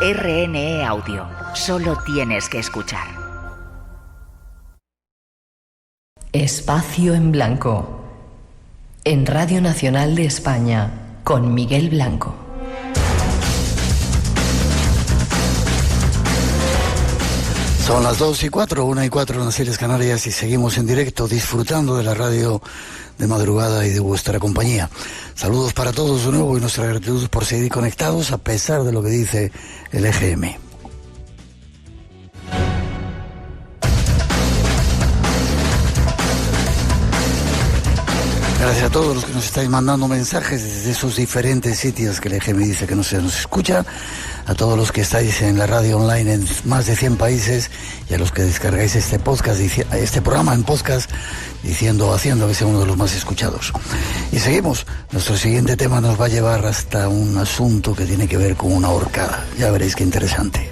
RNE Audio. Solo tienes que escuchar. Espacio en Blanco. En Radio Nacional de España, con Miguel Blanco. Son las 2:04, 1:04 en las Islas Canarias y seguimos en directo disfrutando de la radio de madrugada y de vuestra compañía. Saludos para todos de nuevo y nuestra gratitud por seguir conectados a pesar de lo que dice el EGM. Gracias a todos los que nos estáis mandando mensajes desde esos diferentes sitios que el EGM dice que no se nos escucha, a todos los que estáis en la radio online en más de 100 países y a los que descargáis este podcast, este programa en podcast, haciendo que sea uno de los más escuchados. Y seguimos. Nuestro siguiente tema nos va a llevar hasta un asunto que tiene que ver con una horcada. Ya veréis qué interesante.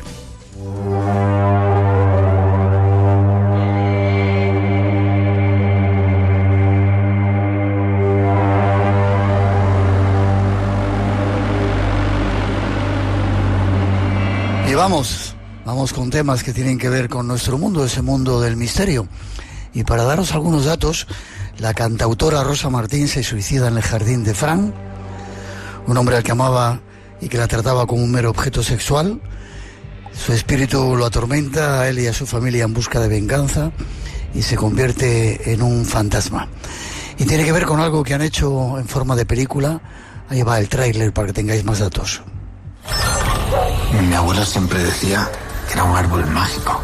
Vamos con temas que tienen que ver con nuestro mundo, ese mundo del misterio. Y para daros algunos datos, la cantautora Rosa Martín se suicida en el jardín de Fran, un hombre al que amaba y que la trataba como un mero objeto sexual. Su espíritu lo atormenta a él y a su familia en busca de venganza y se convierte en un fantasma. Y tiene que ver con algo que han hecho en forma de película. Ahí va el tráiler para que tengáis más datos. Mi abuela siempre decía que era un árbol mágico,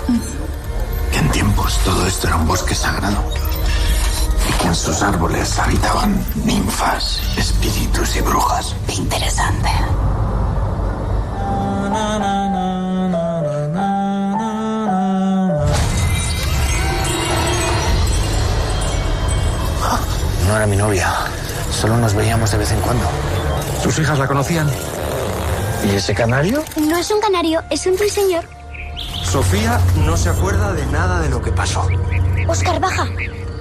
que en tiempos todo esto era un bosque sagrado y que en sus árboles habitaban ninfas, espíritus y brujas. Qué interesante. No era mi novia, solo nos veíamos de vez en cuando. ¿Sus hijas la conocían? ¿Y ese canario? No es un canario, es un ruiseñor. Sofía no se acuerda de nada de lo que pasó. Óscar, baja.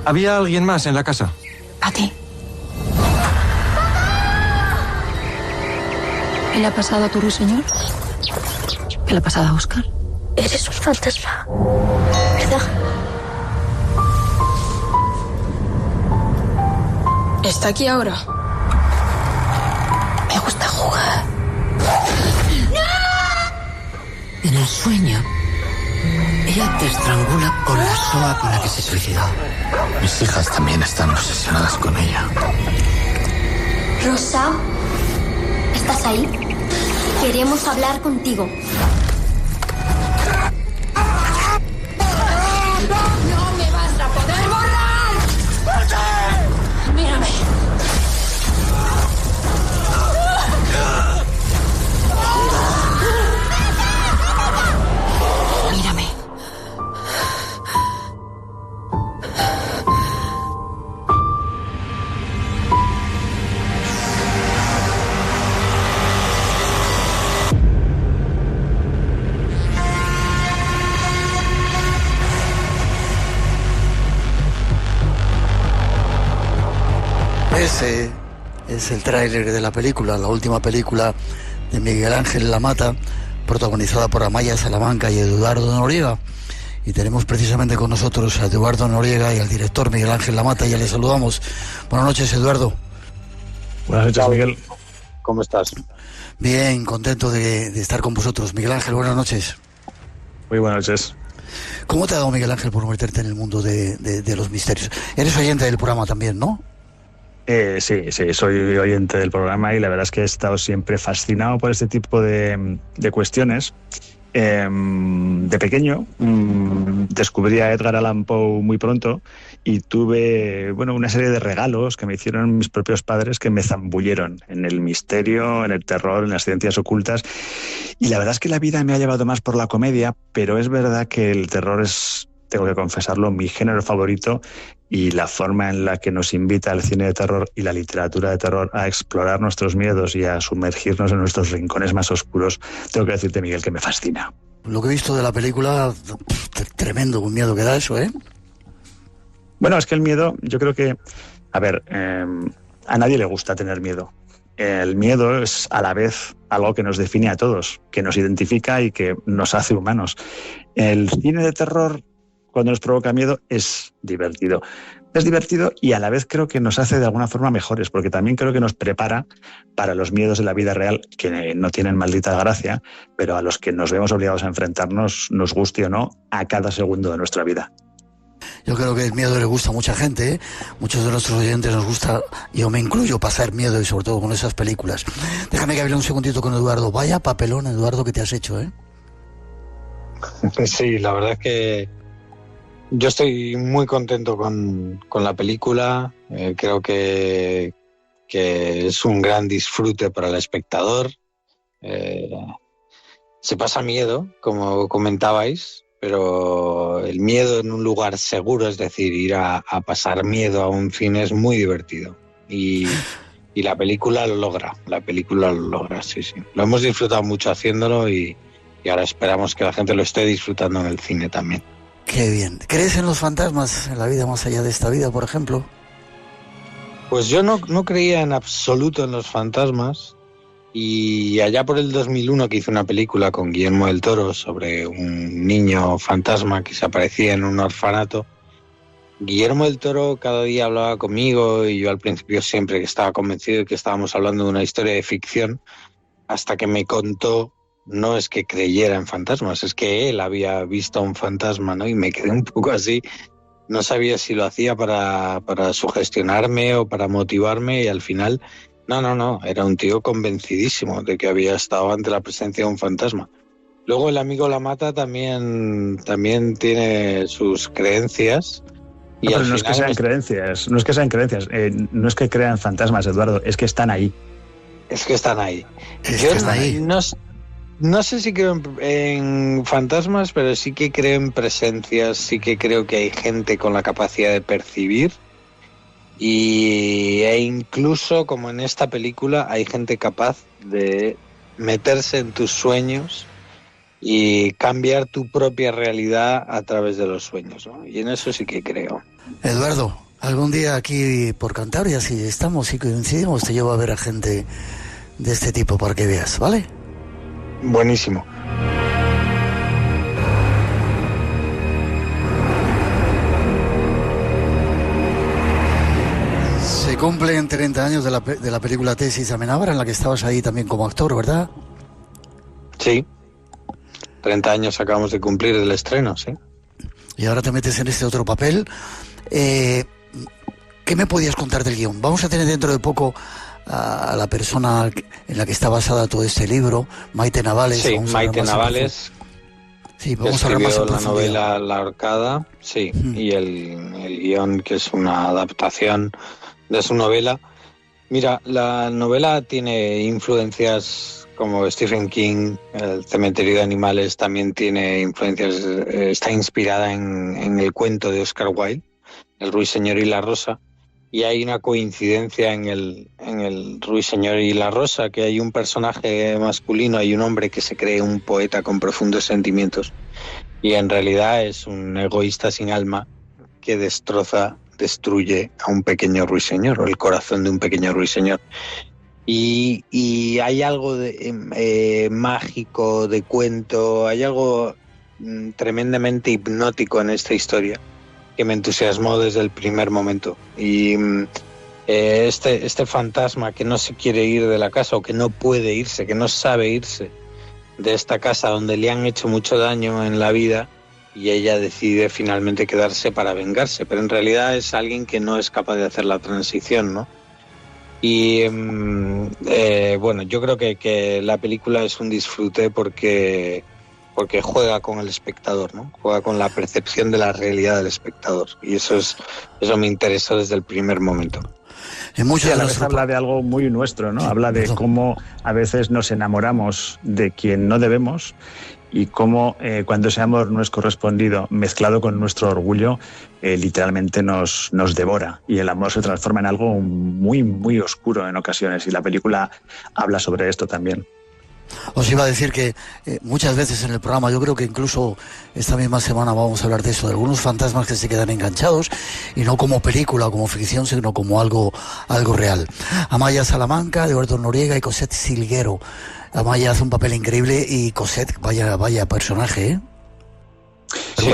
¿Había alguien más en la casa? A ti. ¿Qué le ha pasado a tu ruiseñor? ¿Qué le ha pasado a Óscar? Eres un fantasma, ¿verdad? ¿Está aquí ahora? Me gusta jugar. En el sueño, ella te estrangula con la soga con la que se suicidó. Mis hijas también están obsesionadas con ella. Rosa, ¿estás ahí? Queremos hablar contigo. ¡No me vas a poder borrar! ¡Mírame! Mírame. Ese es el tráiler de la película, la última película de Miguel Ángel Lamata, protagonizada por Amaya Salamanca y Eduardo Noriega. Y tenemos precisamente con nosotros a Eduardo Noriega y al director Miguel Ángel Lamata. Ya le saludamos. Buenas noches, Eduardo. Buenas noches, Miguel. ¿Cómo estás? Bien, contento de estar con vosotros. Miguel Ángel, buenas noches. Muy buenas noches. ¿Cómo te ha dado, Miguel Ángel, por meterte en el mundo de los misterios? Eres oyente del programa también, ¿no? Sí, soy oyente del programa y la verdad es que he estado siempre fascinado por este tipo de cuestiones. De pequeño descubrí a Edgar Allan Poe muy pronto y tuve una serie de regalos que me hicieron mis propios padres que me zambulleron en el misterio, en el terror, en las ciencias ocultas. Y la verdad es que la vida me ha llevado más por la comedia, pero es verdad que el terror es, tengo que confesarlo, mi género favorito, y la forma en la que nos invita el cine de terror y la literatura de terror a explorar nuestros miedos y a sumergirnos en nuestros rincones más oscuros, tengo que decirte, Miguel, que me fascina. Lo que he visto de la película, tremendo, un miedo que da eso, ¿eh? Bueno, es que el miedo, yo creo que, a ver, a nadie le gusta tener miedo. el miedo es a la vez algo que nos define a todos, que nos identifica y que nos hace humanos. El cine de terror, cuando nos provoca miedo, es divertido. Es divertido y a la vez creo que nos hace de alguna forma mejores, porque también creo que nos prepara para los miedos de la vida real, que no tienen maldita gracia, pero a los que nos vemos obligados a enfrentarnos, nos guste o no, a cada segundo de nuestra vida. Yo creo que el miedo le gusta a mucha gente, ¿eh? Muchos de nuestros oyentes nos gusta, yo me incluyo, pasar miedo y sobre todo con esas películas. Déjame que hable un segundito con Eduardo. Vaya papelón, Eduardo, que te has hecho, ¿eh? Sí, la verdad es que yo estoy muy contento con la película. Creo que es un gran disfrute para el espectador. Se pasa miedo, como comentabais, pero el miedo en un lugar seguro, es decir, ir a pasar miedo a un cine es muy divertido. Y la película lo logra, sí. Lo hemos disfrutado mucho haciéndolo y ahora esperamos que la gente lo esté disfrutando en el cine también. Qué bien. ¿Crees en los fantasmas, en la vida más allá de esta vida, por ejemplo? Pues yo no creía en absoluto en los fantasmas. Y allá por el 2001 que hice una película con Guillermo del Toro sobre un niño fantasma que se aparecía en un orfanato, Guillermo del Toro cada día hablaba conmigo y yo al principio siempre que estaba convencido de que estábamos hablando de una historia de ficción, hasta que me contó, no es que creyera en fantasmas, es que él había visto un fantasma, ¿no? Y me quedé un poco así, no sabía si lo hacía para sugestionarme o para motivarme y al final... No, era un tío convencidísimo de que había estado ante la presencia de un fantasma. Luego el amigo Lamata también tiene sus creencias. Y pero no es que sean creencias, no es que crean fantasmas, Eduardo, es que están ahí. No sé si creo en fantasmas, pero sí que creo en presencias, sí que creo que hay gente con la capacidad de percibir. E incluso, como en esta película, hay gente capaz de meterse en tus sueños y cambiar tu propia realidad a través de los sueños, ¿no? Y en eso sí que creo. Eduardo, algún día aquí por Cantabria, si estamos y coincidimos, te llevo a ver a gente de este tipo para que veas, ¿vale? Buenísimo. Se cumplen 30 años de la película Tesis Amenábar, en la que estabas ahí también como actor, ¿verdad? Sí, 30 años acabamos de cumplir del estreno, sí. Y ahora te metes en este otro papel. ¿Qué me podías contar del guión? Vamos a tener dentro de poco a la persona en la que está basada todo este libro, Maite Navales. Sí, Maite Navales. Sí, vamos a hablar más en profundidad. La novela La Horcada, sí, y el guión, que es una adaptación de su novela. Mira, la novela tiene influencias como Stephen King, El cementerio de animales también tiene influencias, está inspirada en el cuento de Oscar Wilde, El ruiseñor y la rosa, y hay una coincidencia en el ruiseñor y la rosa, que hay un personaje masculino, hay un hombre que se cree un poeta con profundos sentimientos, y en realidad es un egoísta sin alma que destruye a un pequeño ruiseñor, o el corazón de un pequeño ruiseñor. Y hay algo de mágico, de cuento, hay algo tremendamente hipnótico en esta historia que me entusiasmó desde el primer momento. Y este fantasma que no se quiere ir de la casa, o que no puede irse, que no sabe irse de esta casa donde le han hecho mucho daño en la vida, y ella decide finalmente quedarse para vengarse, pero en realidad es alguien que no es capaz de hacer la transición, ¿no? Y bueno, yo creo que la película es un disfrute porque juega con el espectador, ¿no? Juega con la percepción de la realidad del espectador, y eso me interesó desde el primer momento. Y a la vez habla de algo muy nuestro, ¿no? Habla de cómo a veces nos enamoramos de quien no debemos, y cómo cuando ese amor no es correspondido, mezclado con nuestro orgullo, literalmente nos devora, y el amor se transforma en algo muy, muy oscuro en ocasiones, y la película habla sobre esto también. Os iba a decir que muchas veces en el programa, yo creo que incluso esta misma semana vamos a hablar de eso, de algunos fantasmas que se quedan enganchados, y no como película o como ficción, sino como algo real. Amaya Salamanca, Eduardo Noriega y Cosette Silguero. Amaya hace un papel increíble y Cosette, vaya personaje, ¿eh? Sí,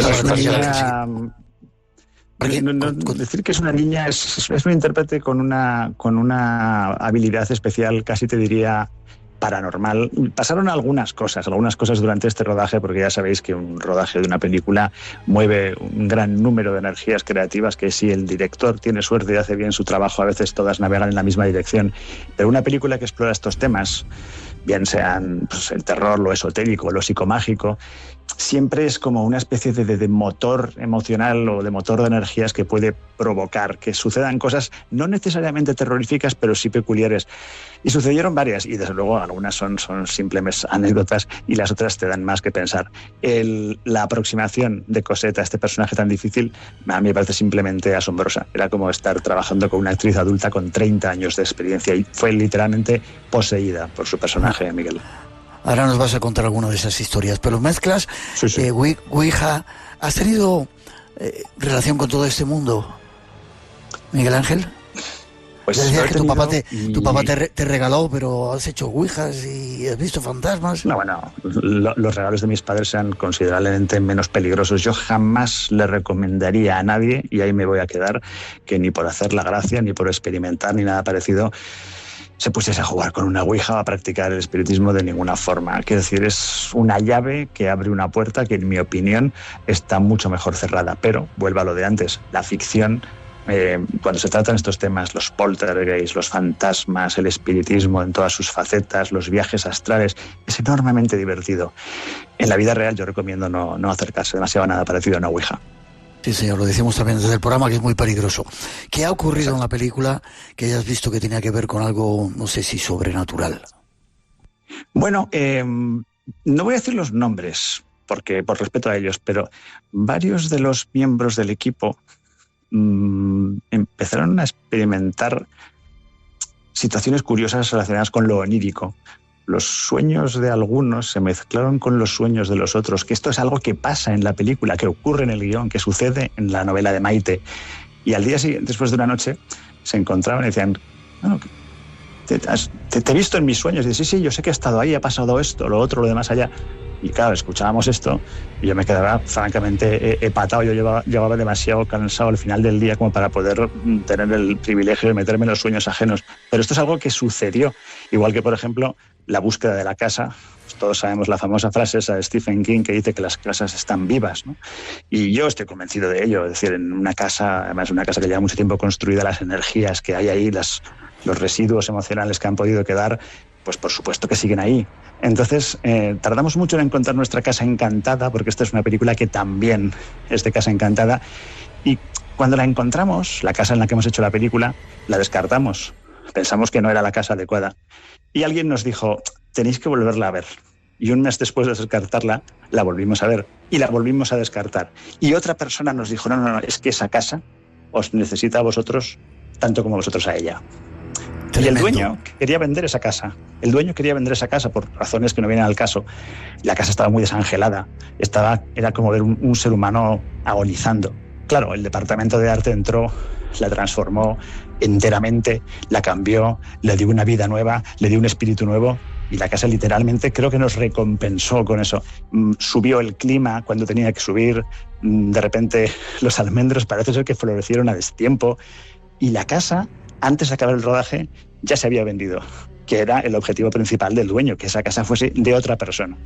decir que es una niña es un intérprete con una habilidad especial, casi te diría paranormal. Pasaron algunas cosas durante este rodaje, porque ya sabéis que un rodaje de una película mueve un gran número de energías creativas que, si el director tiene suerte y hace bien su trabajo, a veces todas navegan en la misma dirección. Pero una película que explora estos temas, bien sean pues, el terror, lo esotérico, lo psicomágico, siempre es como una especie de motor emocional o de motor de energías que puede provocar que sucedan cosas no necesariamente terroríficas, pero sí peculiares. Y sucedieron varias, y desde luego algunas son simples anécdotas y las otras te dan más que pensar. La aproximación de Cosette a este personaje tan difícil a mí me parece simplemente asombrosa. Era como estar trabajando con una actriz adulta con 30 años de experiencia, y fue literalmente poseída por su personaje, Miguel. Ahora nos vas a contar alguna de esas historias, pero mezclas, sí. Ouija, ¿has tenido relación con todo este mundo, Miguel Ángel? Pues decías que tu papá te regaló, pero has hecho ouijas y has visto fantasmas. No, bueno, los regalos de mis padres sean considerablemente menos peligrosos. Yo jamás le recomendaría a nadie, y ahí me voy a quedar, que ni por hacer la gracia, ni por experimentar, ni nada parecido, se pusiese a jugar con una ouija o a practicar el espiritismo de ninguna forma. Quiero decir, es una llave que abre una puerta que, en mi opinión, está mucho mejor cerrada. Pero, vuelvo a lo de antes, la ficción, cuando se tratan estos temas, los poltergeists, los fantasmas, el espiritismo en todas sus facetas, los viajes astrales, es enormemente divertido. En la vida real yo recomiendo no acercarse demasiado a nada parecido a una ouija. Sí, señor, lo decimos también desde el programa, que es muy peligroso. ¿Qué ha ocurrido en la película que hayas visto que tenía que ver con algo, no sé si sobrenatural? Bueno, no voy a decir los nombres, porque por respeto a ellos, pero varios de los miembros del equipo empezaron a experimentar situaciones curiosas relacionadas con lo onírico. Los sueños de algunos se mezclaron con los sueños de los otros, que esto es algo que pasa en la película, que ocurre en el guión, que sucede en la novela de Maite. Y al día siguiente, después de una noche, se encontraban y decían, bueno, te he visto en mis sueños. Y dice, sí, yo sé que he estado ahí, ha pasado esto, lo otro, lo demás allá. Y claro, escuchábamos esto y yo me quedaba francamente epatado. Yo llevaba demasiado cansado al final del día como para poder tener el privilegio de meterme en los sueños ajenos. Pero esto es algo que sucedió. Igual que, por ejemplo, la búsqueda de la casa. Pues todos sabemos la famosa frase esa de Stephen King que dice que las casas están vivas, ¿no? Y yo estoy convencido de ello. Es decir, en una casa, además una casa que lleva mucho tiempo construida, las energías que hay ahí, los residuos emocionales que han podido quedar, pues por supuesto que siguen ahí. Entonces, tardamos mucho en encontrar nuestra casa encantada, porque esta es una película que también es de casa encantada. Y cuando la encontramos, la casa en la que hemos hecho la película, la descartamos. Pensamos que no era la casa adecuada. Y alguien nos dijo, tenéis que volverla a ver. Y un mes después de descartarla, la volvimos a ver. Y la volvimos a descartar. Y otra persona nos dijo, no, es que esa casa os necesita a vosotros tanto como vosotros a ella. Tremendo. Y el dueño quería vender esa casa. El dueño quería vender esa casa por razones que no vienen al caso. La casa estaba muy desangelada. Era como ver un ser humano agonizando. Claro, el departamento de arte entró, la transformó enteramente, la cambió, le dio una vida nueva, le dio un espíritu nuevo, y la casa literalmente creo que nos recompensó con eso. Subió el clima cuando tenía que subir, de repente los almendros parece ser que florecieron a destiempo, y la casa, antes de acabar el rodaje, ya se había vendido, que era el objetivo principal del dueño, que esa casa fuese de otra persona.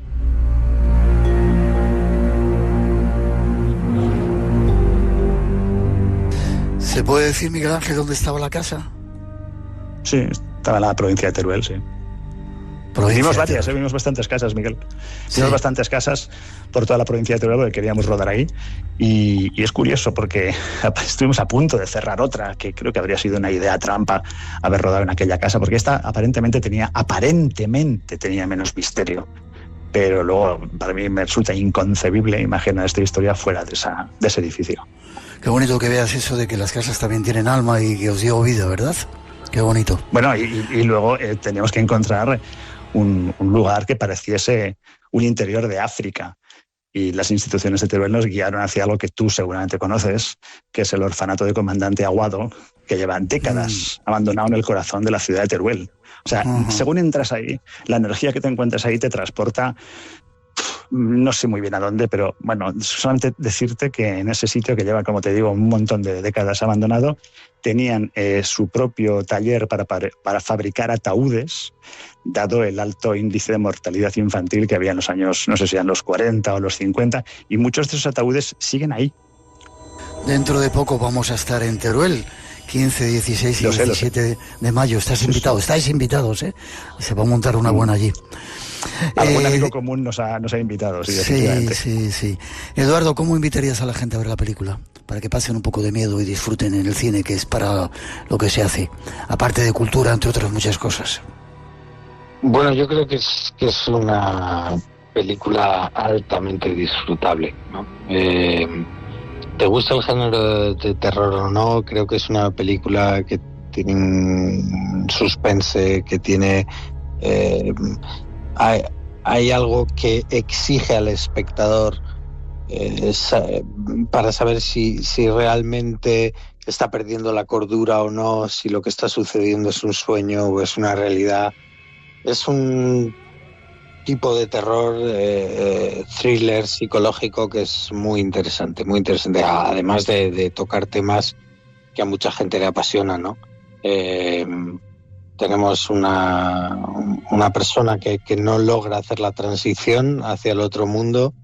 ¿Se puede decir, Miguel Ángel, dónde estaba la casa? Sí, estaba en la provincia de Teruel, sí. Vimos bastantes casas, Miguel. Vimos bastantes casas por toda la provincia de Teruel porque queríamos rodar ahí. Y es curioso porque estuvimos a punto de cerrar otra, que creo que habría sido una idea trampa haber rodado en aquella casa, porque esta aparentemente tenía menos misterio. Pero luego, para mí, me resulta inconcebible imaginar esta historia fuera de ese edificio. Qué bonito que veas eso de que las casas también tienen alma y que os dio vida, ¿verdad? Qué bonito. Bueno, y luego teníamos que encontrar un lugar que pareciese un interior de África. Y las instituciones de Teruel nos guiaron hacia algo que tú seguramente conoces, que es el orfanato de Comandante Aguado, que lleva décadas abandonado en el corazón de la ciudad de Teruel. O sea, según entras ahí, la energía que te encuentras ahí te transporta, no sé muy bien a dónde, pero bueno, solamente decirte que en ese sitio, que lleva, como te digo, un montón de décadas abandonado, tenían su propio taller para fabricar ataúdes, dado el alto índice de mortalidad infantil que había en los años, no sé si eran los 40 o los 50, y muchos de esos ataúdes siguen ahí. Dentro de poco vamos a estar en Teruel, 15, 16 y 17 de mayo. Estás invitado, estáis invitados, ¿eh? Se va a montar una buena allí. Algún amigo común nos ha invitado, sí. Sí. Eduardo, ¿cómo invitarías a la gente a ver la película? Para que pasen un poco de miedo y disfruten en el cine, que es para lo que se hace, aparte de cultura, entre otras muchas cosas. Bueno, yo creo que es una película altamente disfrutable, ¿no? ¿Te gusta el género de terror o no? Creo que es una película que tiene un suspense, que tiene... hay algo que exige al espectador para saber si realmente está perdiendo la cordura o no, si lo que está sucediendo es un sueño o es una realidad. Es un tipo de terror, thriller psicológico que es muy interesante, además de tocar temas que a mucha gente le apasiona, ¿no? Tenemos una persona que no logra hacer la transición hacia el otro mundo.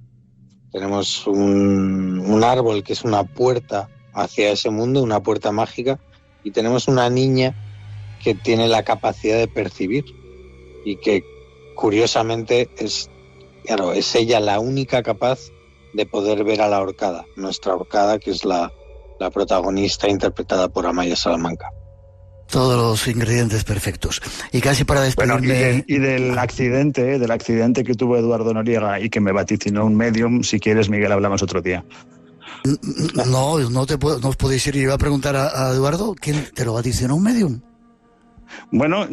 Tenemos un árbol que es una puerta hacia ese mundo, una puerta mágica, y tenemos una niña que tiene la capacidad de percibir y que curiosamente es ella la única capaz de poder ver a la ahorcada, nuestra ahorcada, que es la protagonista interpretada por Amaya Salamanca. Todos los ingredientes perfectos. Y casi para despedirme... Bueno, del accidente que tuvo Eduardo Noriega y que me vaticinó un medium, si quieres, Miguel, hablamos otro día. No os podéis ir. Yo iba a preguntar a Eduardo, ¿quién te lo vaticinó un medium? Bueno,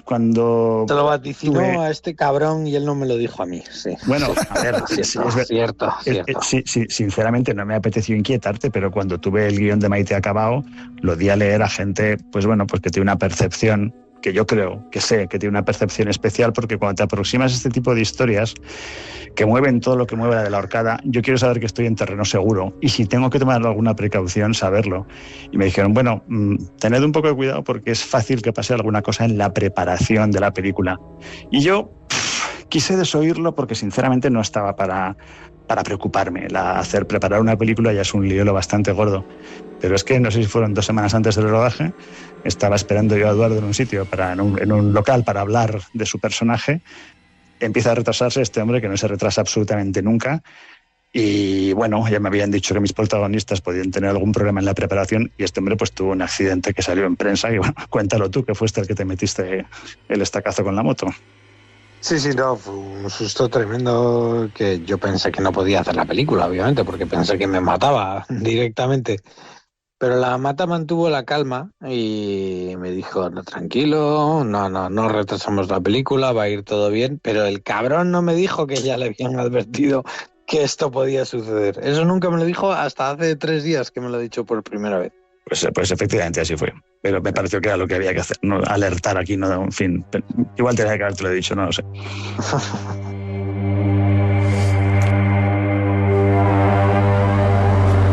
cuando... Te lo vaticinó a este cabrón y él no me lo dijo a mí, sí. Bueno, a ver, cierto. Sí, sinceramente no me apeteció inquietarte, pero cuando tuve el guión de Maite acabado, lo di a leer a gente, pues bueno, pues que tiene una percepción, que yo creo, que sé, que tiene una percepción especial, porque cuando te aproximas a este tipo de historias que mueven todo lo que mueve la de la ahorcada, yo quiero saber que estoy en terreno seguro, y si tengo que tomar alguna precaución, saberlo. Y me dijeron, bueno, tened un poco de cuidado porque es fácil que pase alguna cosa en la preparación de la película. Y yo quise desoírlo porque sinceramente no estaba para preocuparme. Preparar una película ya es un lío bastante gordo. Pero es que no sé si fueron 2 semanas antes del rodaje, estaba esperando yo a Eduardo en un sitio, en un local, para hablar de su personaje. Empieza a retrasarse este hombre, que no se retrasa absolutamente nunca. Y bueno, ya me habían dicho que mis protagonistas podían tener algún problema en la preparación, y este hombre pues tuvo un accidente que salió en prensa. Y bueno, cuéntalo tú, que fuiste el que te metiste el estacazo con la moto. Sí, no, fue un susto tremendo, que yo pensé que no podía hacer la película, obviamente, porque pensé que me mataba directamente. Pero la mata mantuvo la calma y me dijo, no, tranquilo, no retrasamos la película, va a ir todo bien. Pero el cabrón no me dijo que ya le habían advertido que esto podía suceder. Eso nunca me lo dijo hasta hace 3 días que me lo ha dicho por primera vez. Pues efectivamente así fue. Pero me pareció que era lo que había que hacer, no alertar aquí, no, en fin. Igual tenía que haberte lo dicho, no lo sé.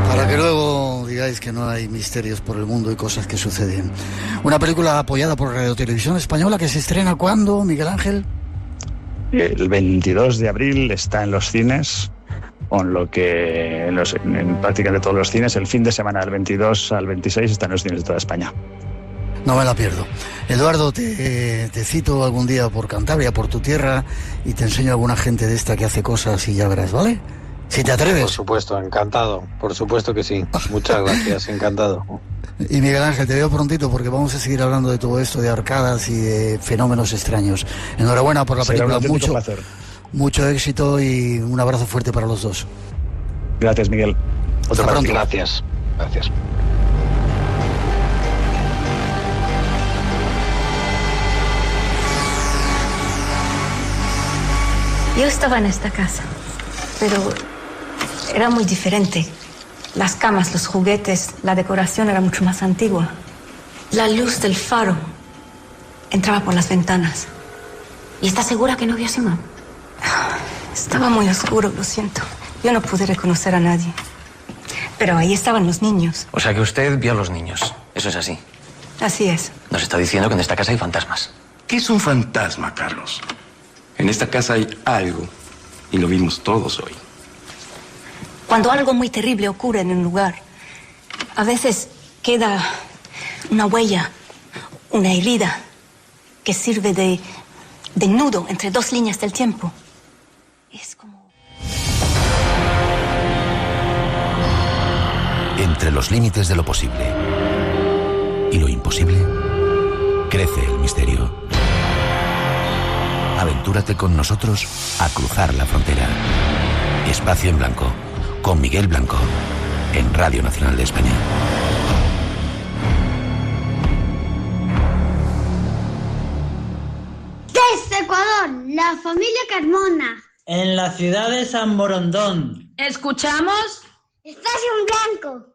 Para que luego digáis que no hay misterios por el mundo y cosas que suceden. Una película apoyada por Radio Televisión Española, que se estrena ¿cuándo, Miguel Ángel? El 22 de abril está en los cines, con lo que en prácticamente todos los cines. El fin de semana del 22 al 26 está en los cines de toda España. No me la pierdo. Eduardo, te cito algún día por Cantabria, por tu tierra, y te enseño a alguna gente de esta que hace cosas y ya verás, ¿vale? Si te atreves. Por supuesto, encantado. Por supuesto que sí. Muchas gracias, encantado. Y Miguel Ángel, te veo prontito porque vamos a seguir hablando de todo esto, de arcadas y de fenómenos extraños. Enhorabuena por la película, mucho éxito y un abrazo fuerte para los dos. Gracias, Miguel. Hasta pronto. Gracias. Yo estaba en esta casa, pero era muy diferente. Las camas, los juguetes, la decoración era mucho más antigua. La luz del faro entraba por las ventanas. ¿Y estás segura que no vio a Simón? Estaba muy oscuro, lo siento. Yo no pude reconocer a nadie. Pero ahí estaban los niños. O sea que usted vio a los niños. Eso es así. Así es. Nos está diciendo que en esta casa hay fantasmas. ¿Qué es un fantasma, Carlos? En esta casa hay algo. Y lo vimos todos hoy. Cuando algo muy terrible ocurre en un lugar, a veces queda una huella, una herida, que sirve de nudo entre dos líneas del tiempo. Es como... Entre los límites de lo posible y lo imposible, crece el misterio. Aventúrate con nosotros a cruzar la frontera. Espacio en Blanco, con Miguel Blanco, en Radio Nacional de España. Desde Ecuador, la familia Carmona. En la ciudad de San Borondón. Escuchamos Espacio en Blanco.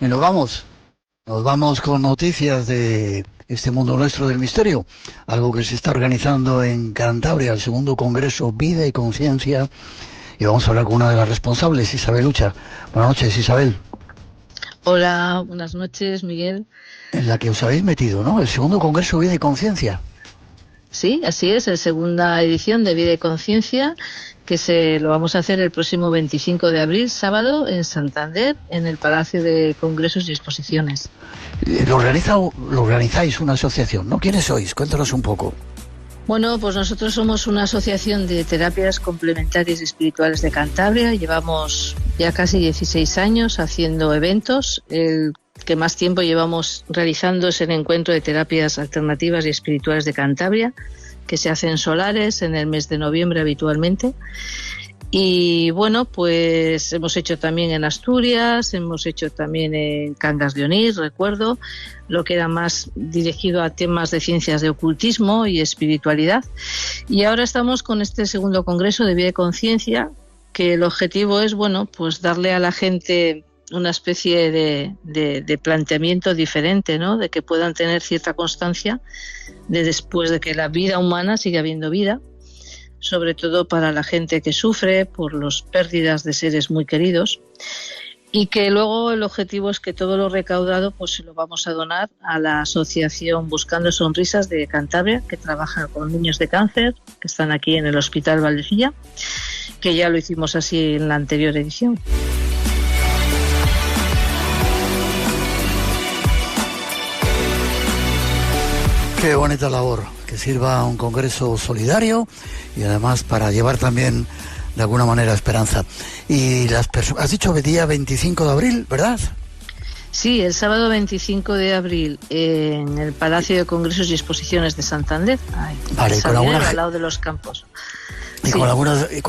Y nos vamos con noticias de este mundo nuestro del misterio, algo que se está organizando en Cantabria, el segundo Congreso Vida y Conciencia, y vamos a hablar con una de las responsables, Isabel Ucha. Buenas noches, Isabel. Hola, buenas noches, Miguel. En la que os habéis metido, ¿no? El segundo Congreso Vida y Conciencia. Sí, así es, la segunda edición de Vida y Conciencia, que lo vamos a hacer el próximo 25 de abril, sábado, en Santander, en el Palacio de Congresos y Exposiciones. Lo organizáis una asociación, ¿no? ¿Quiénes sois? Cuéntanos un poco. Bueno, pues nosotros somos una asociación de terapias complementarias y espirituales de Cantabria. Llevamos ya casi 16 años haciendo eventos. El que más tiempo llevamos realizando es el encuentro de terapias alternativas y espirituales de Cantabria, que se hace en Solares en el mes de noviembre habitualmente. Y bueno, pues hemos hecho también en Asturias, hemos hecho también en Cangas de Onís, recuerdo, lo que era más dirigido a temas de ciencias de ocultismo y espiritualidad. Y ahora estamos con este segundo congreso de Vida y Conciencia, que el objetivo es, bueno, pues darle a la gente una especie de planteamiento diferente, ¿no? De que puedan tener cierta constancia de después de que la vida humana siga habiendo vida, sobre todo para la gente que sufre por las pérdidas de seres muy queridos, y que luego el objetivo es que todo lo recaudado pues se lo vamos a donar a la asociación Buscando Sonrisas de Cantabria, que trabaja con niños de cáncer que están aquí en el Hospital Valdecilla, que ya lo hicimos así en la anterior edición. Qué bonita labor, que sirva un congreso solidario y además para llevar también de alguna manera esperanza. Y las personas, has dicho día 25 de abril, ¿verdad? Sí, el sábado 25 de abril en el Palacio de Congresos y Exposiciones de Santander, vale, al lado de los campos. Y sí, con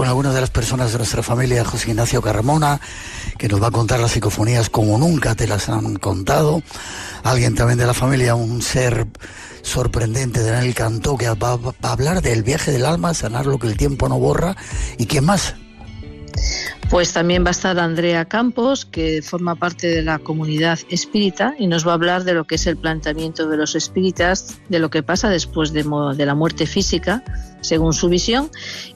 algunas de las personas de nuestra familia, José Ignacio Carmona, que nos va a contar las psicofonías como nunca te las han contado. Alguien también de la familia, un ser sorprendente, Daniel Cantó, que va a hablar del viaje del alma, sanar lo que el tiempo no borra. ¿Y quién más? Pues también va a estar Andrea Campos, que forma parte de la comunidad espírita, y nos va a hablar de lo que es el planteamiento de los espíritas, de lo que pasa después de la muerte física, según su visión.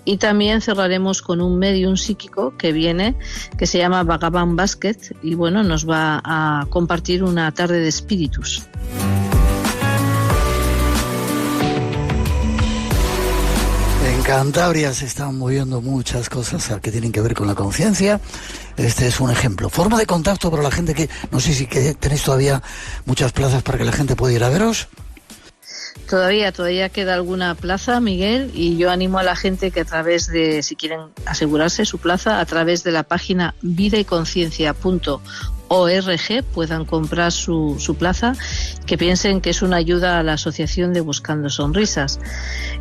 Y también cerraremos con un medium psíquico que viene, que se llama Bhagavan Basket, y bueno, nos va a compartir una tarde de espíritus. En Cantabria se están moviendo muchas cosas que tienen que ver con la conciencia. Este es un ejemplo. Forma de contacto para la gente que, no sé si tenéis todavía muchas plazas para que la gente pueda ir a veros. Todavía queda alguna plaza, Miguel, y yo animo a la gente que a través de, si quieren asegurarse su plaza, a través de la página vidayconciencia.org puedan comprar su plaza, que piensen que es una ayuda a la asociación de Buscando Sonrisas.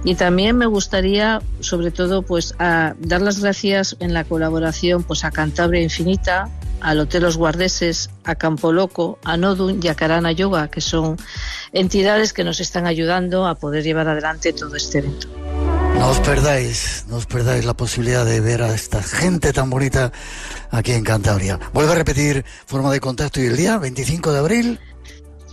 Y también me gustaría, sobre todo, pues a dar las gracias en la colaboración pues a Cantabria Infinita, al Hotel Los Guardeses, a Campo Loco, a Nodun y a Karana Yoga, que son entidades que nos están ayudando a poder llevar adelante todo este evento. No os perdáis la posibilidad de ver a esta gente tan bonita aquí en Cantabria. Vuelvo a repetir, forma de contacto y el día, 25 de abril.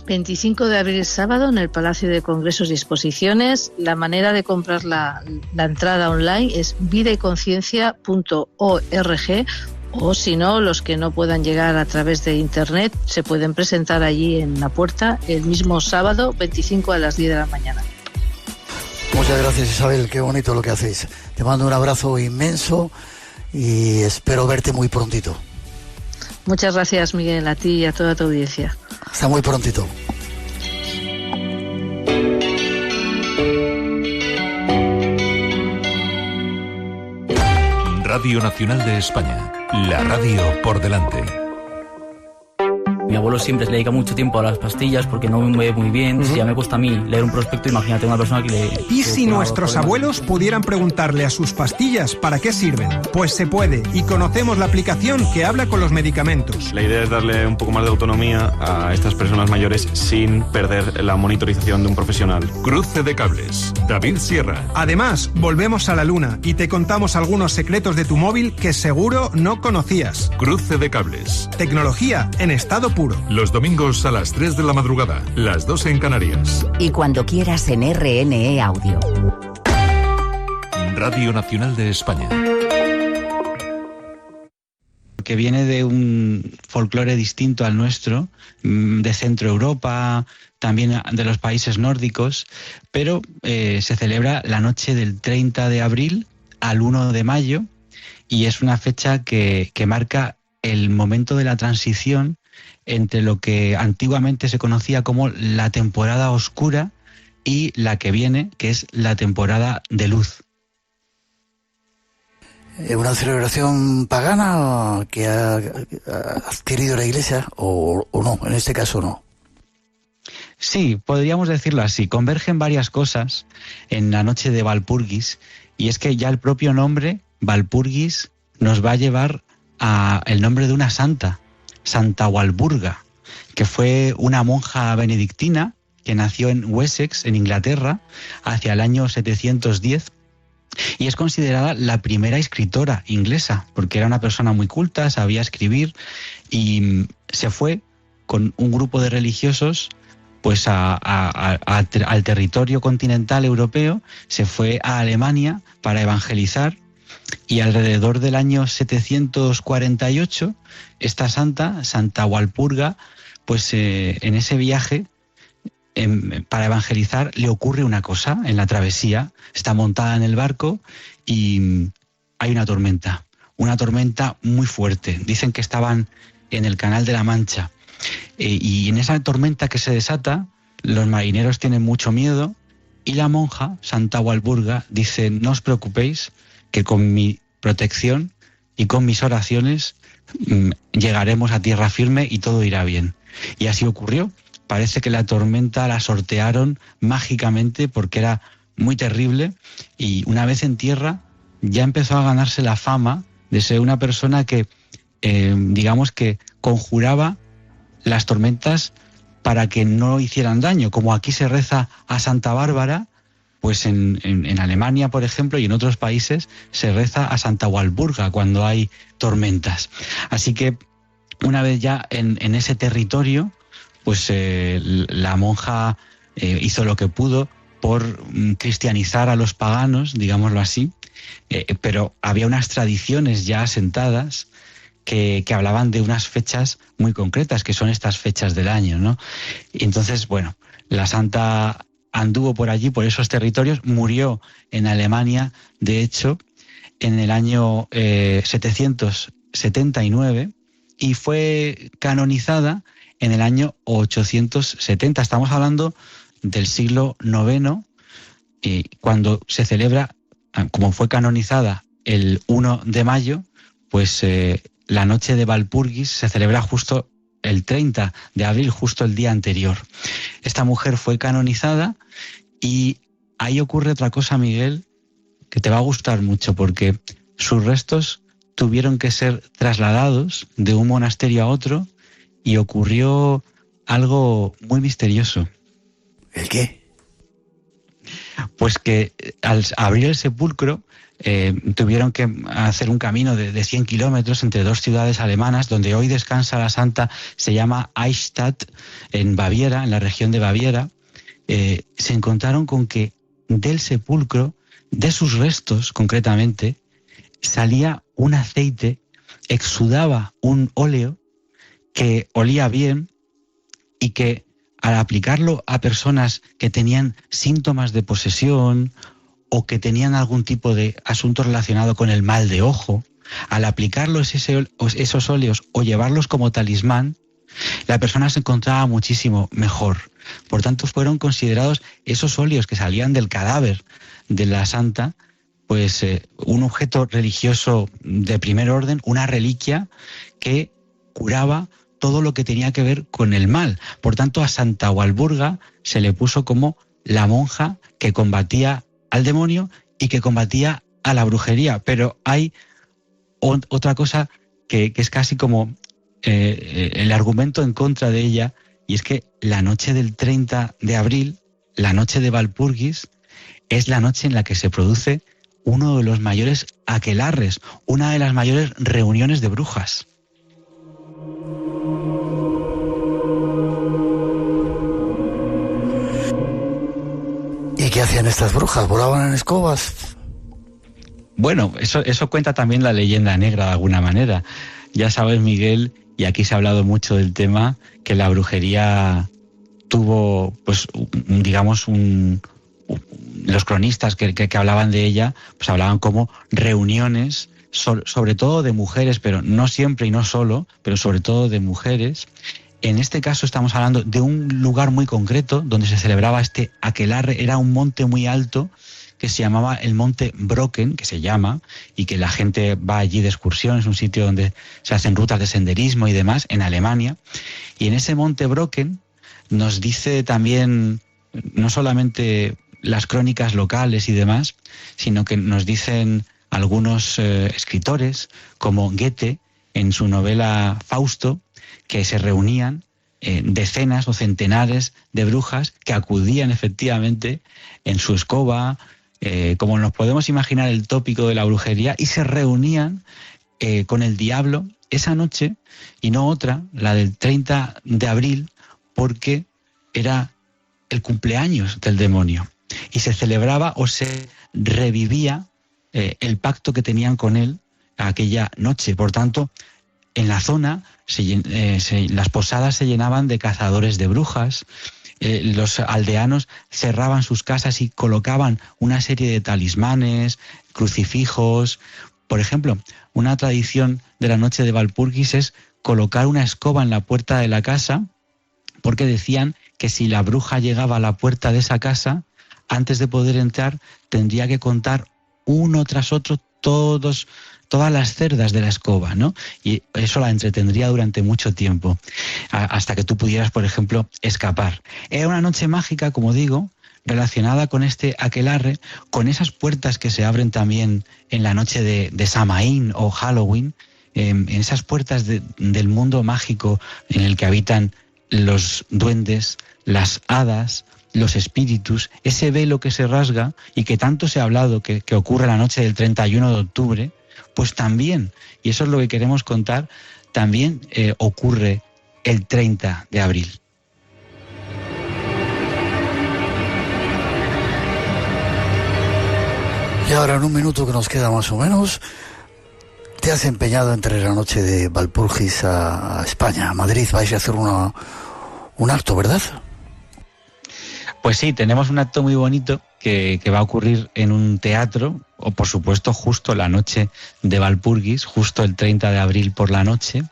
25 de abril, sábado, en el Palacio de Congresos y Exposiciones. La manera de comprar la entrada online es vidayconciencia.org, o si no, los que no puedan llegar a través de internet se pueden presentar allí en la puerta el mismo sábado 25 a las 10 de la mañana. Muchas gracias, Isabel, qué bonito lo que hacéis. Te mando un abrazo inmenso y espero verte muy prontito. Muchas gracias, Miguel, a ti y a toda tu audiencia. Hasta muy prontito. Radio Nacional de España, la radio por delante. Mi abuelo siempre le dedica mucho tiempo a las pastillas porque no me ve muy bien. Si ya me cuesta a mí leer un prospecto, imagínate una persona que le... ¿Y si nuestros abuelos pudieran preguntarle a sus pastillas para qué sirven? Pues se puede, y conocemos la aplicación que habla con los medicamentos. La idea es darle un poco más de autonomía a estas personas mayores sin perder la monitorización de un profesional. Cruce de cables, David Sierra. Además, volvemos a la luna y te contamos algunos secretos de tu móvil que seguro no conocías. Cruce de cables. Tecnología en estado puro. Los domingos a las 3 de la madrugada, las 2 en Canarias. Y cuando quieras en RNE Audio. Radio Nacional de España. Que viene de un folclore distinto al nuestro, de Centro Europa, también de los países nórdicos, pero se celebra la noche del 30 de abril al 1 de mayo y es una fecha que marca el momento de la transición entre lo que antiguamente se conocía como la temporada oscura y la que viene, que es la temporada de luz. ¿Una celebración pagana que ha adquirido la Iglesia o no? En este caso no. Sí, podríamos decirlo así. Convergen varias cosas en la noche de Walpurgis, y es que ya el propio nombre, Walpurgis, nos va a llevar a el nombre de una santa, Santa Walburga, que fue una monja benedictina que nació en Wessex, en Inglaterra, hacia el año 710, y es considerada la primera escritora inglesa, porque era una persona muy culta, sabía escribir, y se fue con un grupo de religiosos pues al territorio continental europeo, se fue a Alemania para evangelizar, y alrededor del año 748, esta santa, Santa Walpurga, pues en ese viaje para evangelizar le ocurre una cosa en la travesía. Está montada en el barco y hay una tormenta muy fuerte. Dicen que estaban en el Canal de la Mancha. Y en esa tormenta que se desata, los marineros tienen mucho miedo y la monja, Santa Walburga, dice: no os preocupéis, que con mi protección y con mis oraciones llegaremos a tierra firme y todo irá bien. Y así ocurrió. Parece que la tormenta la sortearon mágicamente porque era muy terrible, y una vez en tierra ya empezó a ganarse la fama de ser una persona que, digamos que conjuraba las tormentas para que no hicieran daño. Como aquí se reza a Santa Bárbara, pues en Alemania, por ejemplo, y en otros países se reza a Santa Walburga cuando hay tormentas. Así que una vez ya en ese territorio, pues la monja hizo lo que pudo por cristianizar a los paganos, digámoslo así, pero había unas tradiciones ya asentadas que hablaban de unas fechas muy concretas, que son estas fechas del año, ¿no? Y entonces, bueno, la santa anduvo por allí, por esos territorios, murió en Alemania, de hecho, en el año 779, y fue canonizada en el año 870. Estamos hablando del siglo IX, cuando se celebra, como fue canonizada el 1 de mayo, pues la noche de Walpurgis se celebra justo el 30 de abril, justo el día anterior. Esta mujer fue canonizada y ahí ocurre otra cosa, Miguel, que te va a gustar mucho, porque sus restos tuvieron que ser trasladados de un monasterio a otro y ocurrió algo muy misterioso. ¿El qué? Pues que al abrir el sepulcro tuvieron que hacer un camino de 100 kilómetros entre dos ciudades alemanas, donde hoy descansa la santa, se llama Eichstätt, en Baviera, en la región de Baviera. Se encontraron con que del sepulcro, de sus restos concretamente, salía un aceite, exudaba un óleo que olía bien y que al aplicarlo a personas que tenían síntomas de posesión o que tenían algún tipo de asunto relacionado con el mal de ojo, al aplicarlos esos óleos o llevarlos como talismán, la persona se encontraba muchísimo mejor. Por tanto, fueron considerados esos óleos que salían del cadáver de la santa, pues un objeto religioso de primer orden, una reliquia que curaba todo lo que tenía que ver con el mal. Por tanto, a Santa Walburga se le puso como la monja que combatía al demonio y que combatía a la brujería. Pero hay otra cosa que es casi como el argumento en contra de ella, y es que la noche del 30 de abril, la noche de Walpurgis, es la noche en la que se produce uno de los mayores aquelarres, una de las mayores reuniones de brujas. ¿Y qué hacían estas brujas? ¿Volaban en escobas? Bueno, eso cuenta también la leyenda negra de alguna manera. Ya sabes, Miguel, y aquí se ha hablado mucho del tema, que la brujería tuvo, pues, digamos, los cronistas que hablaban de ella, pues hablaban como reuniones, sobre todo de mujeres, pero no siempre y no solo, pero sobre todo de mujeres. En este caso estamos hablando de un lugar muy concreto donde se celebraba este aquelarre. Era un monte muy alto que se llamaba el Monte Brocken, que se llama, y que la gente va allí de excursión, es un sitio donde se hacen rutas de senderismo y demás, en Alemania. Y en ese Monte Brocken nos dice también, no solamente las crónicas locales y demás, sino que nos dicen algunos escritores, como Goethe, en su novela Fausto, que se reunían decenas o centenares de brujas que acudían efectivamente en su escoba, como nos podemos imaginar el tópico de la brujería, y se reunían con el diablo esa noche y no otra, la del 30 de abril, porque era el cumpleaños del demonio y se celebraba o se revivía el pacto que tenían con él aquella noche. Por tanto, en la zona las posadas se llenaban de cazadores de brujas. Los aldeanos cerraban sus casas y colocaban una serie de talismanes, crucifijos. Por ejemplo, una tradición de la noche de Walpurgis es colocar una escoba en la puerta de la casa, porque decían que si la bruja llegaba a la puerta de esa casa, antes de poder entrar tendría que contar uno tras otro todas las cerdas de la escoba, ¿no? Y eso la entretendría durante mucho tiempo, hasta que tú pudieras, por ejemplo, escapar. Era una noche mágica, como digo, relacionada con este aquelarre, con esas puertas que se abren también en la noche de Samhain o Halloween, en esas puertas del mundo mágico en el que habitan los duendes, las hadas, los espíritus, ese velo que se rasga y que tanto se ha hablado que ocurre la noche del 31 de octubre, pues también, y eso es lo que queremos contar, también ocurre el 30 de abril. Y ahora, en un minuto que nos queda más o menos, te has empeñado entre la noche de Walpurgis a España, a Madrid. Vais a hacer un acto, ¿verdad? Pues sí, tenemos un acto muy bonito que va a ocurrir en un teatro, o por supuesto justo la noche de Walpurgis, justo el 30 de abril por la noche,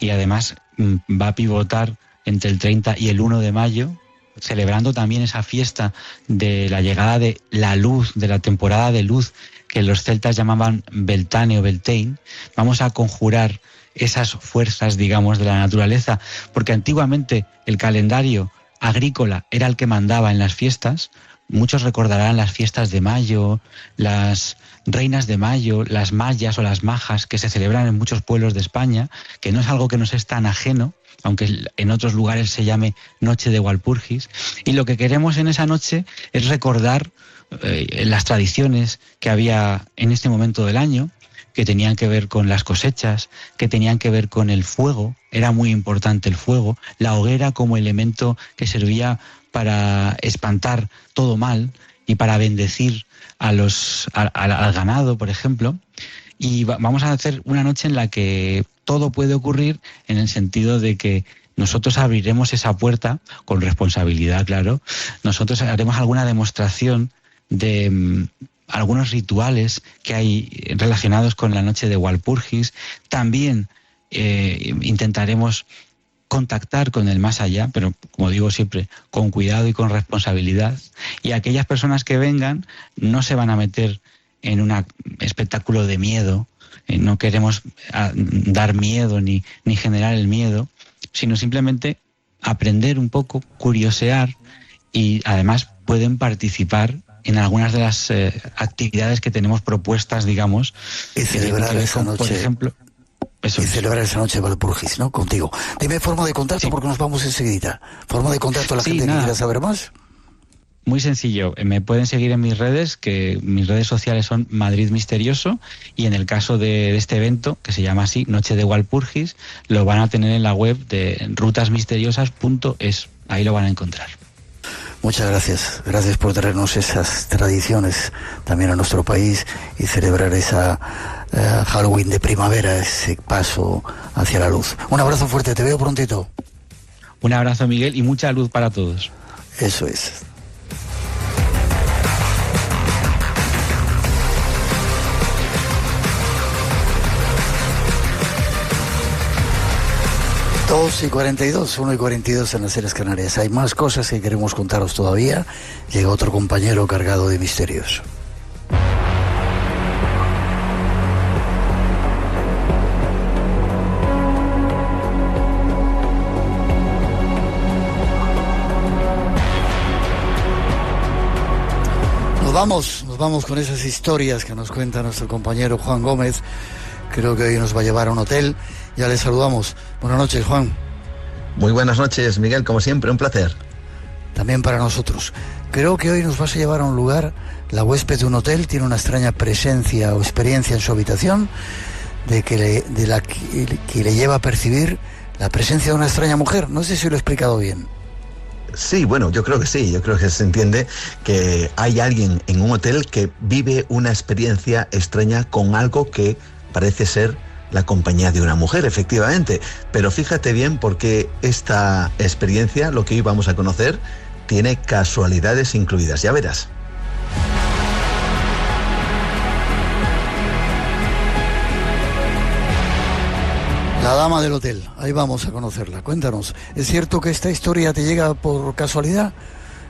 y además va a pivotar entre el 30 y el 1 de mayo, celebrando también esa fiesta de la llegada de la luz, de la temporada de luz, que los celtas llamaban Beltane o Beltane. Vamos a conjurar esas fuerzas, digamos, de la naturaleza, porque antiguamente el calendario agrícola era el que mandaba en las fiestas. Muchos recordarán las fiestas de mayo, las reinas de mayo, las mayas o las majas que se celebran en muchos pueblos de España, que no es algo que nos es tan ajeno, aunque en otros lugares se llame Noche de Walpurgis. Y lo que queremos en esa noche es recordar las tradiciones que había en este momento del año, que tenían que ver con las cosechas, que tenían que ver con el fuego. Era muy importante el fuego, la hoguera como elemento que servía para espantar todo mal y para bendecir al ganado, por ejemplo. Y vamos a hacer una noche en la que todo puede ocurrir, en el sentido de que nosotros abriremos esa puerta con responsabilidad, claro. Nosotros haremos alguna demostración de algunos rituales que hay relacionados con la noche de Walpurgis. También intentaremos contactar con el más allá, pero como digo siempre, con cuidado y con responsabilidad. Y aquellas personas que vengan no se van a meter en un espectáculo de miedo. No queremos dar miedo ni generar el miedo, sino simplemente aprender un poco, curiosear, y además pueden participar en algunas de las actividades que tenemos propuestas, digamos. Y celebrar esa noche, por ejemplo. Celebrar esa noche de Walpurgis, ¿no? Contigo. Dime forma de contacto, porque nos vamos enseguidita. Forma de contacto a la gente que quiera saber más. Muy sencillo, me pueden seguir en mis redes, que mis redes sociales son Madrid Misterioso, y en el caso de este evento, que se llama así, Noche de Walpurgis, lo van a tener en la web de rutasmisteriosas.es, ahí lo van a encontrar. Muchas gracias, gracias por traernos esas tradiciones también a nuestro país y celebrar esa Halloween de primavera, ese paso hacia la luz. Un abrazo fuerte, te veo prontito. Un abrazo, Miguel, y mucha luz para todos. Eso es. Dos y 42, 1 y 42 en las Islas Canarias. Hay más cosas que queremos contaros todavía. Llega otro compañero cargado de misterios. Nos vamos con esas historias que nos cuenta nuestro compañero Juan Gómez. Creo que hoy nos va a llevar a un hotel. Ya le saludamos. Buenas noches, Juan. Muy buenas noches, Miguel, como siempre, un placer. También para nosotros. Creo que hoy nos vas a llevar a un lugar. La huésped de un hotel tiene una extraña presencia o experiencia en su habitación que le lleva a percibir la presencia de una extraña mujer. No sé si lo he explicado bien. Sí, bueno, yo creo que sí. Yo creo que se entiende que hay alguien en un hotel que vive una experiencia extraña con algo que parece ser la compañía de una mujer, efectivamente. Pero fíjate bien, porque esta experiencia, lo que hoy vamos a conocer, tiene casualidades incluidas. Ya verás. La dama del hotel, ahí vamos a conocerla. Cuéntanos, ¿es cierto que esta historia te llega por casualidad?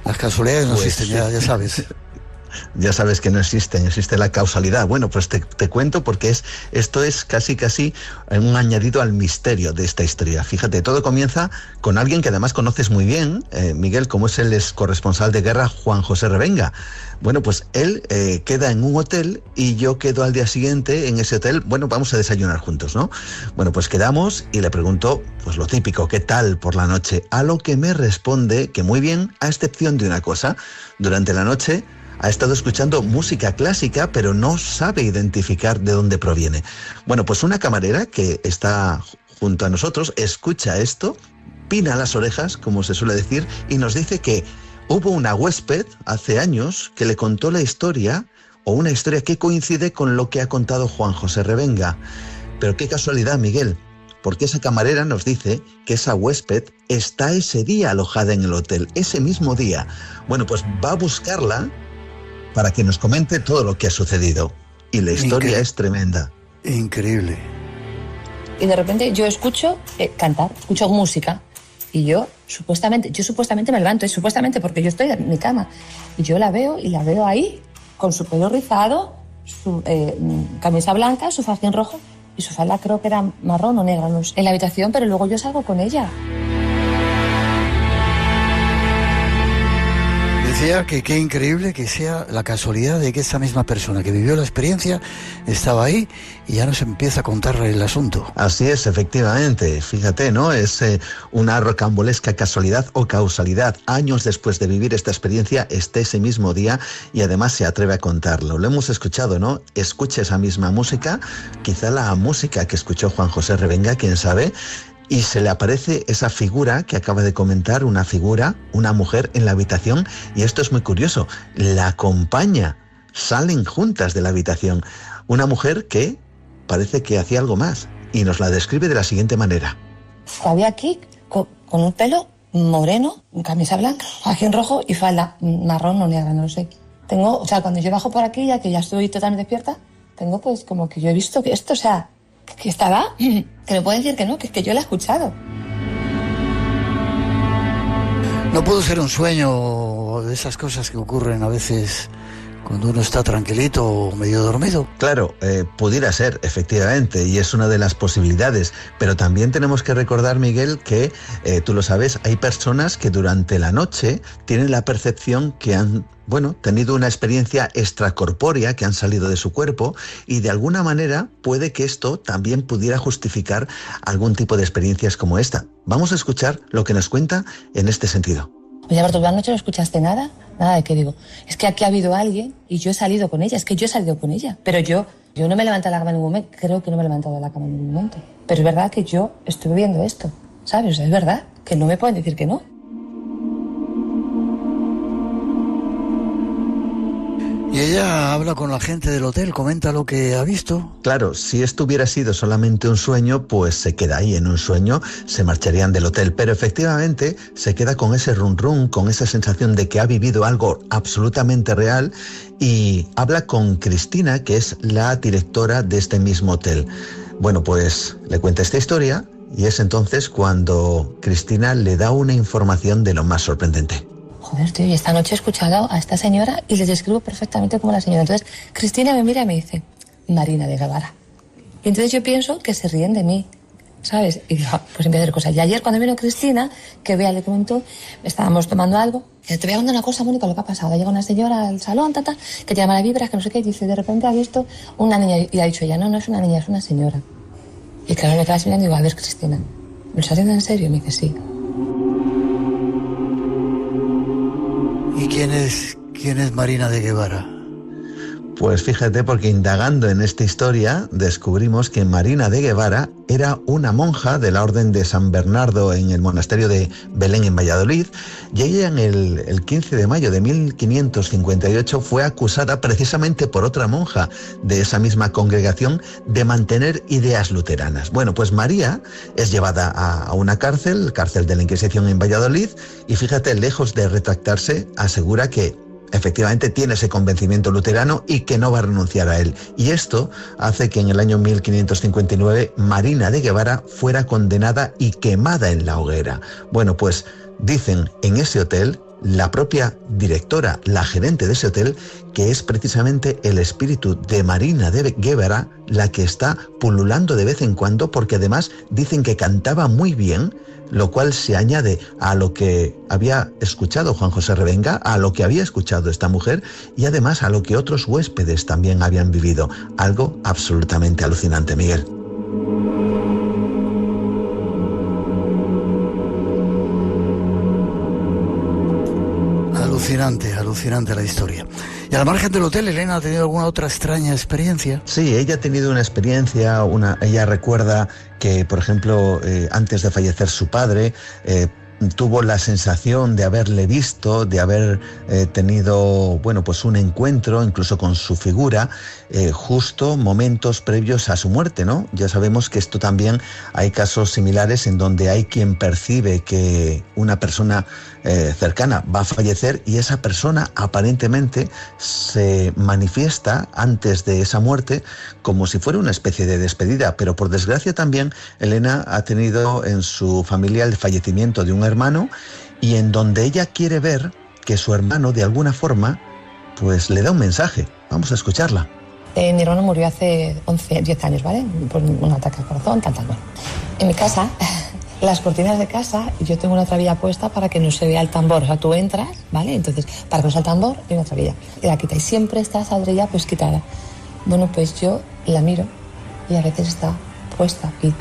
Las casualidades no existen, ya sabes. Ya sabes que no existen, existe la causalidad. Bueno, pues te cuento, porque esto es casi un añadido al misterio de esta historia. Fíjate, todo comienza con alguien que además conoces muy bien, Miguel, como es el ex corresponsal de guerra Juan José Revenga. Bueno, pues él queda en un hotel y yo quedo al día siguiente en ese hotel. Bueno, vamos a desayunar juntos, ¿no? Bueno, pues quedamos y le pregunto, pues lo típico, ¿qué tal por la noche? A lo que me responde que muy bien, a excepción de una cosa. Durante la noche ha estado escuchando música clásica, pero no sabe identificar de dónde proviene. Bueno, pues una camarera que está junto a nosotros escucha esto, pina las orejas, como se suele decir, y nos dice que hubo una huésped hace años que le contó la historia, o una historia que coincide con lo que ha contado Juan José Revenga. Pero qué casualidad, Miguel, porque esa camarera nos dice que esa huésped está ese día alojada en el hotel, ese mismo día. Bueno, pues va a buscarla para que nos comente todo lo que ha sucedido. Y la historia es tremenda. Increíble. Y de repente yo escucho cantar, escucho música. Y yo supuestamente me levanto, supuestamente porque yo estoy en mi cama. Y yo la veo ahí, con su pelo rizado, su camisa blanca, su fajín rojo. y su falda creo que era marrón o negra, no sé, en la habitación, pero luego yo salgo con ella. Decía que qué increíble que sea la casualidad de que esta misma persona que vivió la experiencia estaba ahí y ya nos empieza a contar el asunto. Así es, efectivamente. Fíjate, ¿no? Es una rocambolesca casualidad o causalidad. Años después de vivir esta experiencia, está ese mismo día y además se atreve a contarlo. Lo hemos escuchado, ¿no? Escucha esa misma música, quizá la música que escuchó Juan José Revenga, quién sabe, y se le aparece esa figura que acaba de comentar, una figura, una mujer en la habitación, y esto es muy curioso, la acompaña, salen juntas de la habitación. Una mujer que parece que hacía algo más, y nos la describe de la siguiente manera. Había aquí con un pelo moreno, camisa blanca, aquí en rojo y falda marrón o negra, no lo sé. Tengo, o sea, cuando yo bajo por aquí, ya que ya estoy totalmente despierta, tengo pues como que yo he visto que esto, o sea, que estaba, que no puedo decir que no, que yo la he escuchado. No pudo ser un sueño de esas cosas que ocurren a veces cuando uno está tranquilito o medio dormido. Claro, pudiera ser, efectivamente, y es una de las posibilidades, pero también tenemos que recordar, Miguel, que, tú lo sabes, hay personas que durante la noche tienen la percepción que han tenido una experiencia extracorpórea, que han salido de su cuerpo, y de alguna manera puede que esto también pudiera justificar algún tipo de experiencias como esta. Vamos a escuchar lo que nos cuenta en este sentido. Oye, Alberto, ¿la noche no escuchaste nada? Nada de qué digo. Es que aquí ha habido alguien y yo he salido con ella. Es que yo he salido con ella. Pero yo no me he levantado de la cama en ningún momento. Creo que no me he levantado de la cama en ningún momento. Pero es verdad que yo estuve viendo esto, ¿sabes? O sea, es verdad que no me pueden decir que no. Y ella habla con la gente del hotel, comenta lo que ha visto. Claro, si esto hubiera sido solamente un sueño, pues se queda ahí en un sueño, se marcharían del hotel. Pero efectivamente se queda con ese run run, con esa sensación de que ha vivido algo absolutamente real, y habla con Cristina, que es la directora de este mismo hotel. Bueno, pues le cuenta esta historia y es entonces cuando Cristina le da una información de lo más sorprendente. Joder, tío, y esta noche he escuchado a esta señora y les describo perfectamente como la señora. Entonces, Cristina me mira y me dice, Marina de Guevara. Y entonces yo pienso que se ríen de mí, ¿sabes? Y digo, pues empieza a hacer cosas. Y ayer cuando vino Cristina, que Bea le comentó, estábamos tomando algo, y te voy a contar una cosa, Mónica, lo que ha pasado. Llega una señora al salón, que llama a las vibras, que no sé qué, y dice, de repente ha visto una niña, y ha dicho ella, no es una niña, es una señora. Y claro, me quedas mirando y digo, a ver, Cristina, ¿me lo estás haciendo en serio? Y me dice, sí. ¿Y quién es Marina de Guevara? Pues fíjate, porque indagando en esta historia descubrimos que Marina de Guevara era una monja de la Orden de San Bernardo en el monasterio de Belén en Valladolid, y ella en el 15 de mayo de 1558 fue acusada precisamente por otra monja de esa misma congregación de mantener ideas luteranas. Bueno, pues María es llevada a una cárcel de la Inquisición en Valladolid, y fíjate, lejos de retractarse, asegura que efectivamente tiene ese convencimiento luterano y que no va a renunciar a él. Y esto hace que en el año 1559 Marina de Guevara fuera condenada y quemada en la hoguera. Bueno, pues dicen en ese hotel, la propia directora, la gerente de ese hotel, que es precisamente el espíritu de Marina de Guevara la que está pululando de vez en cuando, porque además dicen que cantaba muy bien, lo cual se añade a lo que había escuchado Juan José Revenga, a lo que había escuchado esta mujer y además a lo que otros huéspedes también habían vivido. Algo absolutamente alucinante, Miguel. Alucinante la historia. Y al margen del hotel, ¿Elena ha tenido alguna otra extraña experiencia? Sí, ella ha tenido una experiencia, ella recuerda que, por ejemplo, antes de fallecer su padre, tuvo la sensación de haberle visto, de haber tenido, pues un encuentro incluso con su figura, justo momentos previos a su muerte, ¿no? Ya sabemos que esto también hay casos similares en donde hay quien percibe que una persona cercana va a fallecer y esa persona aparentemente se manifiesta antes de esa muerte como si fuera una especie de despedida, pero por desgracia también Elena ha tenido en su familia el fallecimiento de un hermano, y en donde ella quiere ver que su hermano de alguna forma pues le da un mensaje. Vamos a escucharla. Mi hermano murió hace 10 años, ¿vale? Por un ataque al corazón, tal. Bueno. En mi casa, las cortinas de casa, yo tengo una trabilla puesta para que no se vea el tambor. O sea, tú entras, ¿vale? Entonces, para que no sea el tambor, hay una trabilla. Y la quita. Y siempre está esa trabilla pues quitada. Bueno, pues yo la miro y a veces está puesta. Y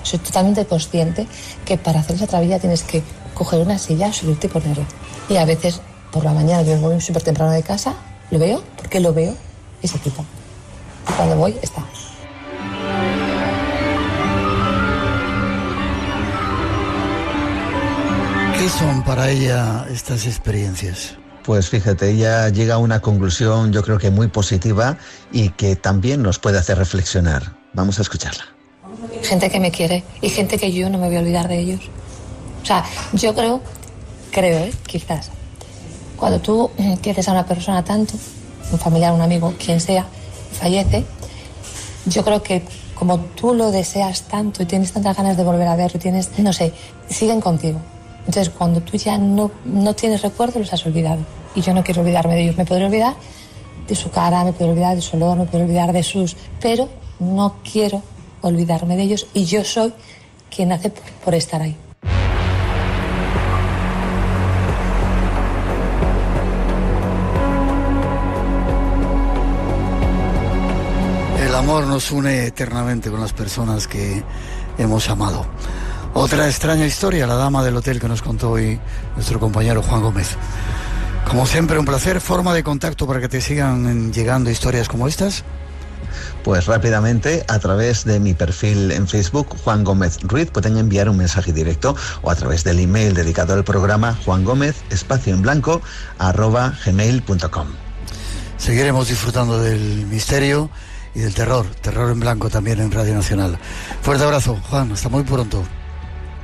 soy totalmente consciente que para hacer esa trabilla tienes que coger una silla, subirte y ponerla. Y a veces, por la mañana, yo voy súper temprano de casa, lo veo, porque lo veo, y se quita. Y cuando voy, está. ¿Qué son para ella estas experiencias? Pues fíjate, ella llega a una conclusión yo creo que muy positiva y que también nos puede hacer reflexionar. Vamos a escucharla. Gente que me quiere y gente que yo no me voy a olvidar de ellos. O sea, yo creo, quizás, cuando tú quieres a una persona tanto, un familiar, un amigo, quien sea, fallece, yo creo que como tú lo deseas tanto y tienes tantas ganas de volver a verlo, siguen contigo. Entonces, cuando tú ya no tienes recuerdo, los has olvidado. Y yo no quiero olvidarme de ellos. Me podré olvidar de su cara, me podré olvidar de su olor, me podré olvidar de sus... Pero no quiero olvidarme de ellos y yo soy quien hace por estar ahí. El amor nos une eternamente con las personas que hemos amado. Otra extraña historia, la dama del hotel que nos contó hoy nuestro compañero Juan Gómez. Como siempre, un placer. ¿Forma de contacto para que te sigan llegando historias como estas? Pues rápidamente, a través de mi perfil en Facebook, Juan Gómez Ruiz, pueden enviar un mensaje directo o a través del email dedicado al programa juangomez_en_blanco@gmail.com. Seguiremos disfrutando del misterio y del terror en blanco también en Radio Nacional. Fuerte abrazo, Juan, hasta muy pronto.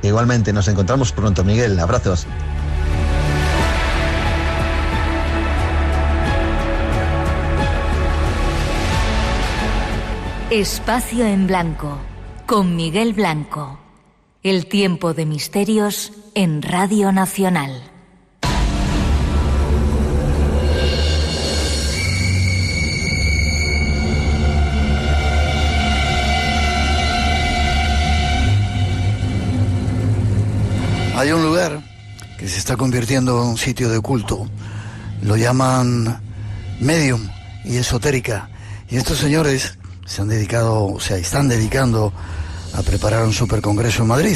Igualmente, nos encontramos pronto, Miguel. Abrazos. Espacio en Blanco, con Miguel Blanco. El tiempo de misterios en Radio Nacional. Hay un lugar que se está convirtiendo en un sitio de culto. Lo llaman medium y esotérica. Y estos señores están dedicando a preparar un supercongreso en Madrid.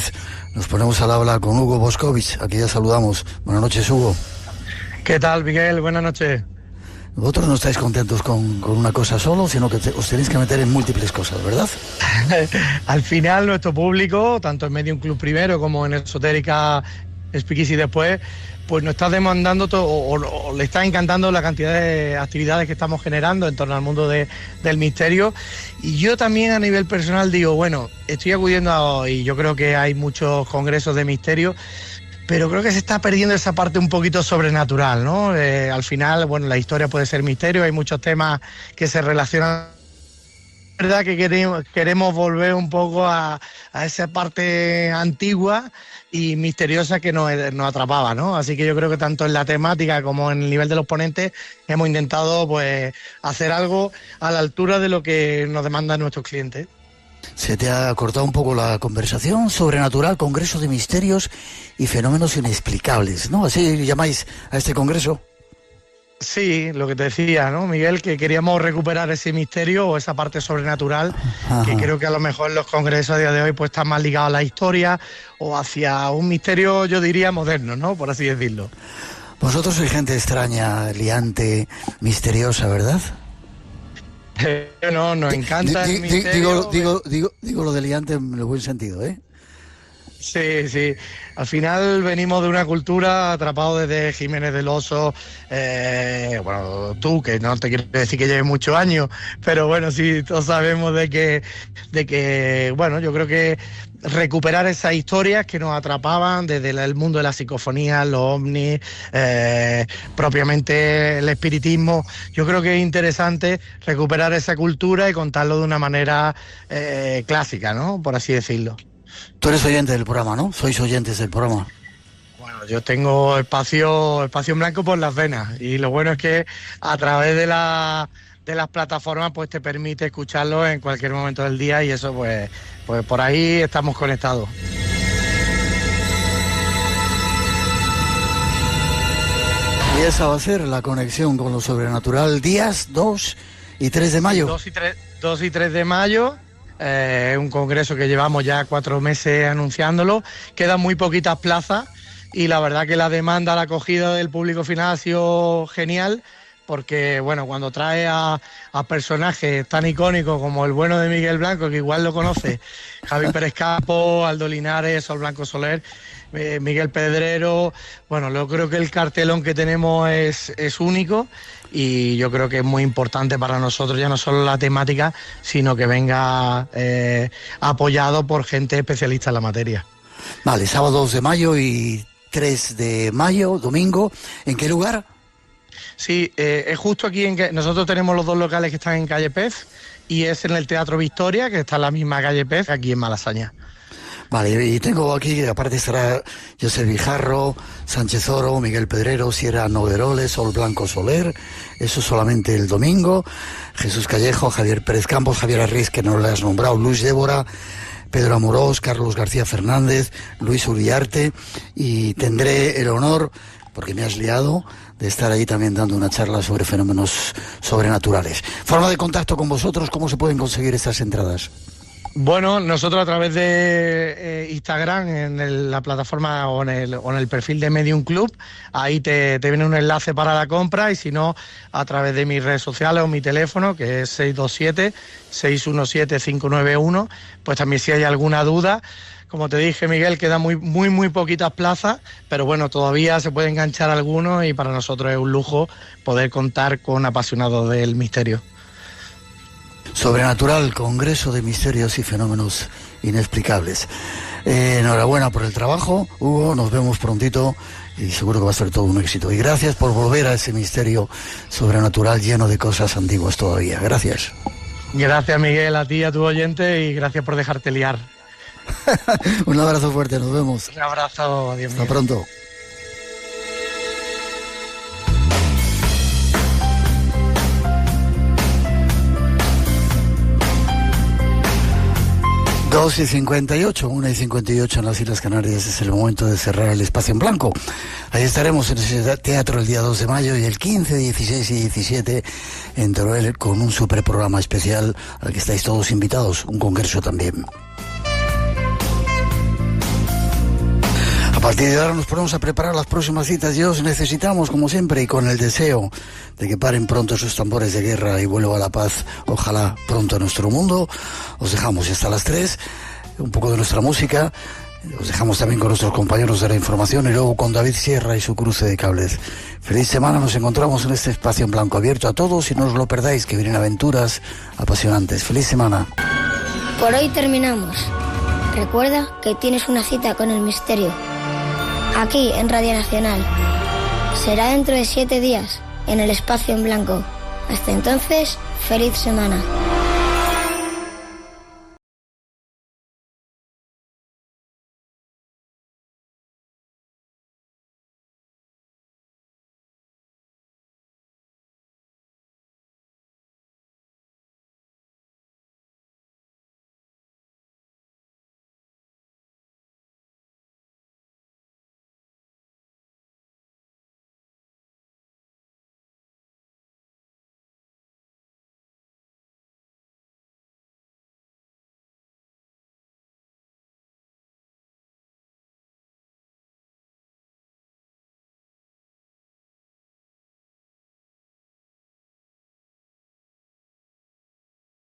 Nos ponemos al habla con Hugo Boscovich. Aquí ya saludamos. Buenas noches, Hugo. ¿Qué tal, Miguel? Buenas noches. Vosotros no estáis contentos con una cosa solo, sino que os tenéis que meter en múltiples cosas, ¿verdad? Al final, nuestro público, tanto en Medium Club primero como en Esotérica Speakeasy después, pues nos está demandando o le está encantando la cantidad de actividades que estamos generando en torno al mundo del misterio. Y yo también a nivel personal digo, bueno, estoy acudiendo y yo creo que hay muchos congresos de misterio, pero creo que se está perdiendo esa parte un poquito sobrenatural, ¿no? Al final, bueno, la historia puede ser misterio, hay muchos temas que se relacionan. Es verdad que queremos volver un poco a esa parte antigua y misteriosa que nos atrapaba, ¿no? Así que yo creo que tanto en la temática como en el nivel de los ponentes hemos intentado pues hacer algo a la altura de lo que nos demandan nuestros clientes. Se te ha cortado un poco la conversación. Sobrenatural, Congreso de Misterios y Fenómenos Inexplicables, ¿no? ¿Así llamáis a este congreso? Sí, lo que te decía, ¿no, Miguel? Que queríamos recuperar ese misterio o esa parte sobrenatural. Ajá. Que creo que a lo mejor los congresos a día de hoy pues están más ligados a la historia o hacia un misterio, yo diría, moderno, ¿no? Por así decirlo. Vosotros sois gente extraña, liante, misteriosa, ¿verdad? No, nos encanta el misterio. Digo lo de liante en el buen sentido, ¿eh? Sí, sí. Al final venimos de una cultura atrapados desde Jiménez del Oso. Bueno, tú, que no te quiero decir que lleves muchos años, pero bueno, sí, todos sabemos de que, bueno, yo creo que recuperar esas historias que nos atrapaban desde el mundo de la psicofonía, los ovnis, propiamente el espiritismo. Yo creo que es interesante recuperar esa cultura y contarlo de una manera clásica, ¿no? Por así decirlo. Tú eres oyente del programa, ¿no? Sois oyentes del programa. Bueno, yo tengo espacio en blanco por las venas y lo bueno es que a través de las plataformas, pues te permite escucharlo en cualquier momento del día, y eso pues por ahí estamos conectados. Y esa va a ser la conexión con lo sobrenatural, días 2 y 3 de mayo. 2 y 3 de mayo, un congreso que llevamos ya 4 meses anunciándolo, quedan muy poquitas plazas y la verdad que la demanda, la acogida del público final ha sido genial, porque bueno, cuando trae a personajes tan icónicos como el bueno de Miguel Blanco, que igual lo conoce, Javi Pérez Campo, Aldo Linares, Sol Blanco Soler, Miguel Pedrero, bueno, yo creo que el cartelón que tenemos es único, y yo creo que es muy importante para nosotros, ya no solo la temática, sino que venga apoyado por gente especialista en la materia. Vale, sábado 2 de mayo y 3 de mayo, domingo, ¿en qué lugar? Sí, es justo aquí en que nosotros tenemos los 2 locales que están en calle Pez, y es en el Teatro Victoria, que está en la misma calle Pez, aquí en Malasaña. Vale, y tengo aquí, aparte estará José Vijarro, Sánchez Oro, Miguel Pedrero, Sierra Nogueroles, Sol Blanco Soler, eso solamente el domingo, Jesús Callejo, Javier Pérez Campos, Javier Arriz, que no le has nombrado, Luis Débora, Pedro Amorós, Carlos García Fernández, Luis Uriarte, y tendré el honor, porque me has liado, de estar ahí también dando una charla sobre fenómenos sobrenaturales. Forma de contacto con vosotros, ¿cómo se pueden conseguir estas entradas? Bueno, nosotros a través de Instagram, en la plataforma o en el perfil de Medium Club, ahí te viene un enlace para la compra, y si no, a través de mis redes sociales o mi teléfono, que es 627-617-591, pues también si hay alguna duda. Como te dije, Miguel, quedan muy poquitas plazas, pero bueno, todavía se puede enganchar alguno, y para nosotros es un lujo poder contar con apasionados del misterio. Sobrenatural, Congreso de Misterios y Fenómenos Inexplicables. Enhorabuena por el trabajo, Hugo, nos vemos prontito y seguro que va a ser todo un éxito. Y gracias por volver a ese misterio sobrenatural lleno de cosas antiguas todavía. Gracias. Gracias, Miguel, a ti y a tu oyente, y gracias por dejarte liar. Un abrazo fuerte, nos vemos. Un abrazo, adiós. Hasta pronto. Dos y 58, 1:58 en las Islas Canarias, es el momento de cerrar el espacio en blanco. Ahí estaremos en ese teatro el día 2 de mayo y el 15, 16 y 17 en Teruel con un super programa especial al que estáis todos invitados, un congreso también. A partir de ahora nos ponemos a preparar las próximas citas y os necesitamos, como siempre, y con el deseo de que paren pronto esos tambores de guerra y vuelva la paz, ojalá pronto a nuestro mundo. Os dejamos y hasta las 3, un poco de nuestra música, os dejamos también con nuestros compañeros de la información y luego con David Sierra y su cruce de cables. Feliz semana, nos encontramos en este espacio en blanco abierto a todos y no os lo perdáis, que vienen aventuras apasionantes. Feliz semana. Por hoy terminamos. Recuerda que tienes una cita con el misterio. Aquí en Radio Nacional. Será dentro de 7 días, en el espacio en blanco. Hasta entonces, feliz semana.